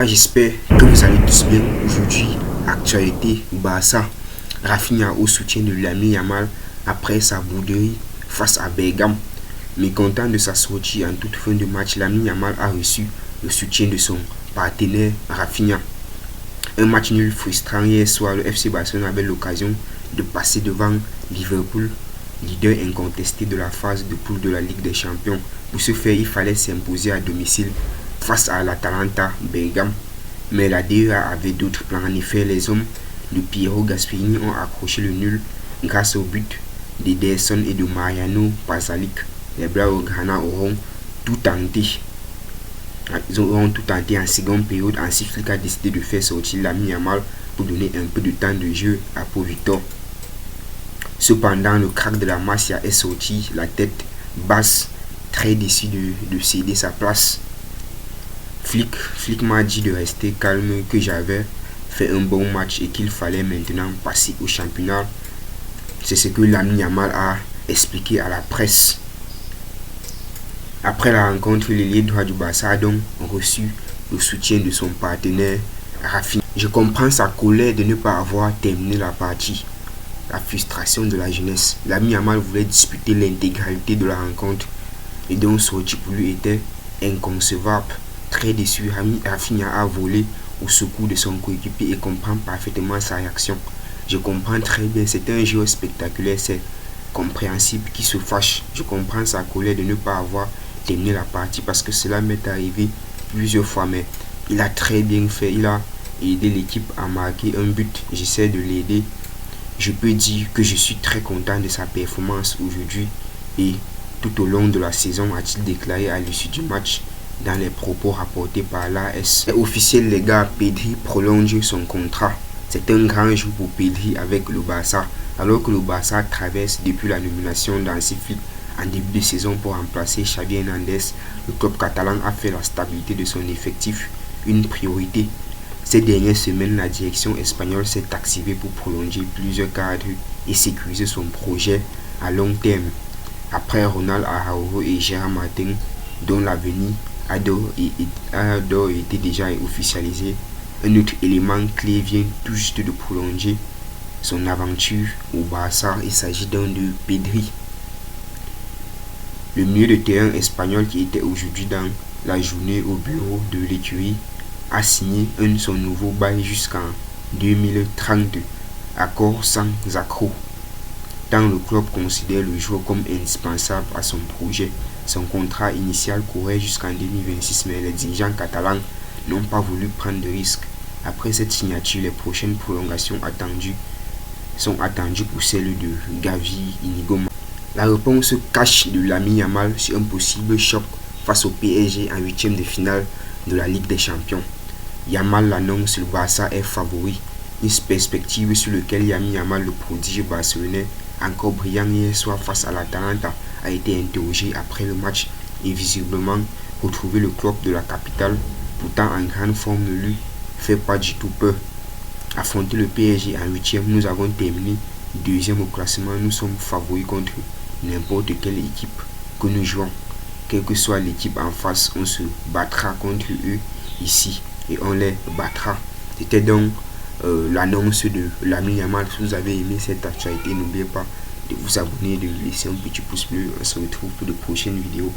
J'espère que vous allez tous bien. Aujourd'hui, actualité Barça. Rafinha au soutien de Lamine Yamal après sa bouderie face à Bergame. Mécontent de sa sortie en toute fin de match, Lamine Yamal a reçu le soutien de son partenaire Rafinha. Un match nul frustrant hier soir, le FC Barcelone avait l'occasion de passer devant Liverpool, leader incontesté de la phase de poule de la Ligue des Champions. Pour ce faire, il fallait s'imposer à domicile face à l'Atalanta Bergame. Mais la DEA avait d'autres plans. En effet, les hommes de Piero Gasperini ont accroché le nul grâce au but d'Ederson et de Mariano Pasalic. Les Blaugrana auront tout tenté. Ils auront tout tenté en seconde période. Ainsi, Flick a décidé de faire sortir Lamine Yamal pour donner un peu de temps de jeu à Pau Victor. Cependant, le crack de la Masia est sorti la tête basse, très déçu de céder sa place. Flick m'a dit de rester calme, que j'avais fait un bon match et qu'il fallait maintenant passer au championnat. C'est ce que Lamine Yamal a expliqué à la presse. Après la rencontre, l'ailier droit du Barça a donc reçu le soutien de son partenaire Rafinha. Je comprends sa colère de ne pas avoir terminé la partie. La frustration de la jeunesse. Lamine Yamal voulait disputer l'intégralité de la rencontre et donc sortir pour lui était inconcevable. Très déçu, Rafinha a volé au secours de son coéquipier et comprend parfaitement sa réaction. Je comprends très bien, c'est un jeu spectaculaire, c'est compréhensible qu'il se fâche. Je comprends sa colère de ne pas avoir terminé la partie parce que cela m'est arrivé plusieurs fois, mais il a très bien fait, il a aidé l'équipe à marquer un but. J'essaie de l'aider. Je peux dire que je suis très content de sa performance aujourd'hui et tout au long de la saison, a-t-il déclaré à l'issue du match dans les propos rapportés par l'AS. C'est officiel les gars, Pedri prolonge son contrat. C'est un grand jour pour Pedri avec le Barça, alors que le Barça traverse depuis la nomination d'Hansi Flick en début de saison pour remplacer Xavi Hernandez. Le club catalan a fait la stabilité de son effectif une priorité. Ces dernières semaines, la direction espagnole s'est activée pour prolonger plusieurs cadres et sécuriser son projet à long terme. Après Ronald Araujo et Gérard Martin, dont l'avenir a été déjà officialisé, un autre élément clé vient tout juste de prolonger son aventure au Barça. Il s'agit d'un de Pedri. Le milieu de terrain espagnol qui était aujourd'hui dans la journée au bureau de l'écurie a signé son nouveau bail jusqu'en 2032, accord sans accroc, tant le club considère le joueur comme indispensable à son projet. Son contrat initial courait jusqu'en 2026, mais les dirigeants catalans n'ont pas voulu prendre de risques. Après cette signature, les prochaines prolongations sont attendues pour celle de Gavi Inigo. La réponse cache de Lamine Yamal sur un possible choc face au PSG en huitième de finale de la Ligue des Champions. Yamal l'annonce, le Barça est favori. Une perspective sur laquelle Lamine Yamal, le prodige barcelonais, encore brillant hier soir face à l'Atalanta, a été interrogé après le match et visiblement retrouver le club de la capitale, pourtant en grande forme, ne lui fait pas du tout peur. Affronter le PSG en huitième, nous avons terminé deuxième au classement, nous sommes favoris contre n'importe quelle équipe que nous jouons. Quelle que soit l'équipe en face, on se battra contre eux ici et on les battra. C'était donc l'annonce de Lamine Yamal. Si vous avez aimé cette actualité, n'oubliez pas de vous abonner, de laisser un petit pouce bleu. On se retrouve pour de prochaines vidéos.